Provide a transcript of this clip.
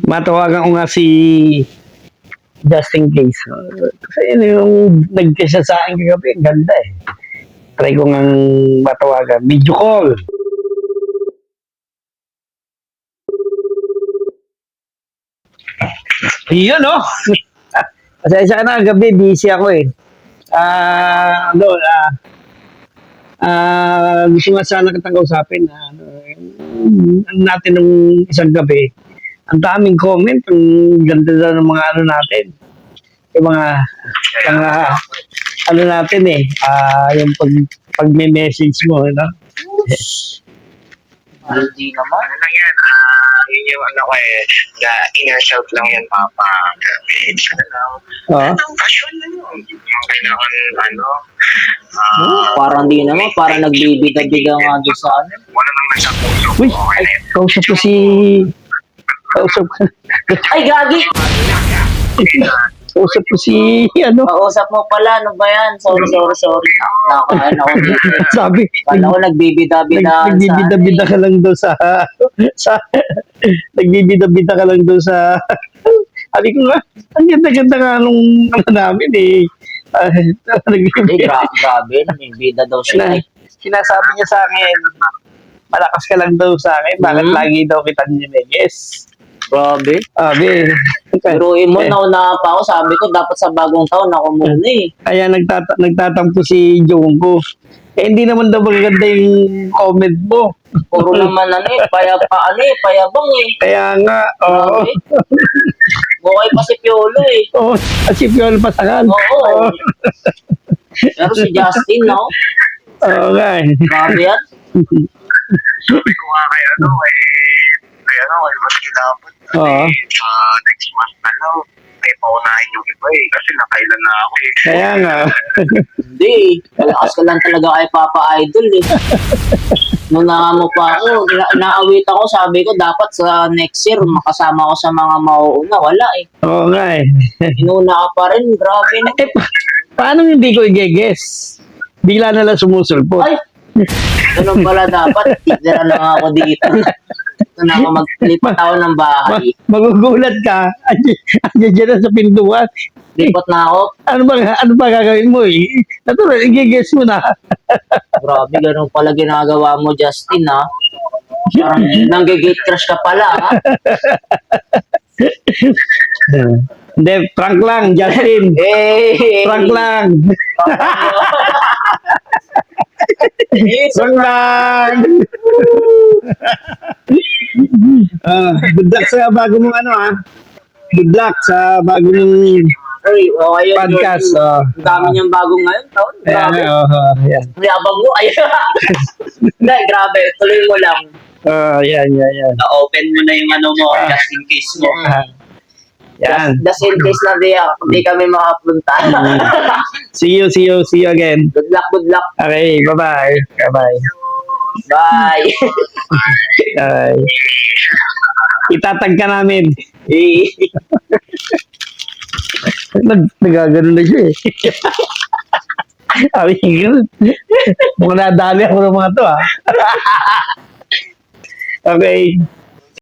Matawagan ko nga si just in case. Kasi yun yung nag-test siya sa akin kagabi. Ang ganda eh. Try ko nga matawagan. Video call. Yun, no? Pasensya ka na, gabi, busy ako eh. Gusto nga sana kitang kausapin. Ano natin nung isang gabi, ang daming comment, ang ganda daw ng mga ano natin. Yung mga ano natin eh, yung pag may message mo, no? Hindi naman. Ano lang yan, yun yung ano ko eh, the inner self lang yan, Papa. It's ano lang. Oo. Ang passion na yun. Yung kailangan, ano, Parang di naman, parang nagbibida-bida nga doon sa ano. wala nang nasa puso. Uy, Okay na yun. kausap ko si... Kausap ko... Ay, gagi! Kausap ko si... Ano? Mausap mo pala, ano ba yan? Sorry. Nakakain ako dito. Sabi, Kala ko nagbibida-bida nagbibida-bida ka lang daw sa... nagbibida-bida ka lang daw sa... Sabi ko nga, ang ganda-ganda nga nung ano namin eh. Ay, grabe. May bida daw siya. Sinasabi niya sa akin, malakas ka lang daw sa akin, bakit lagi daw kita nineges? Grabe. Sabi. Pero mo, nauna pa ako. Sabi ko, dapat sa bagong taon ako muna eh. Kaya nagtatampo si Jongko. Eh, hindi naman daw maganda yung comment mo. Puro naman payabang eh. Kaya nga, oo. Grabe. Bukay pa si Piolo eh. Oo, si Piolo Pasangan. Oo. Pero si Justin, no? Oo nga eh. Grabe yan. Sabi ko nga kay ano, kay Mas Kilabot. Oo. Next month na lang, may paunahin yung iba eh. Kasi nakailan na ako eh. Kaya nga. Hindi eh. Malakas ka lang talaga kay Papa Idol eh. Nung mo pa ako, naawit ako, sabi ko dapat sa next year makasama ko sa mga mauuna. Wala eh. Oo nga eh. Inuna ka pa rin, grabe na. Eh, paano hindi ko i-guess? Bigla na lang sumusulpot. Ay! Ganun pala dapat. Titira na ako dito. Ito na ako maglipat ako ng bahay. Magugulat ka. Andiyan dyan na sa pintuan. Lipat na ako. Ano ba gagawin mo eh? Natural, i-guess mo na. Grabe, ganun pala ginagawa mo, Justin, ha? Parang nanggigate crush ka pala, ha? Hindi, prank lang, Justin. Hey! Prank lang. Prank lang. Good luck sa bago mong ano ah. Good luck sa bago mong Ay, okay yun. podcast. Ang dami niyang bagong ngayon, taon. Grabe. Yan. Mayabang mo, ay. Hindi, grabe. Tuloy mo lang. Yan. Na-open mo na yung ano mo, just in case mo. Yan. Just in case na di kami makapunta. See you again. Good luck. Okay, bye-bye. Bye-bye. Bye. Bye. Itatag ka namin. Nagagano na siya eh. Sabi ko, mukhang nadali ako ng mga to ah. Okay.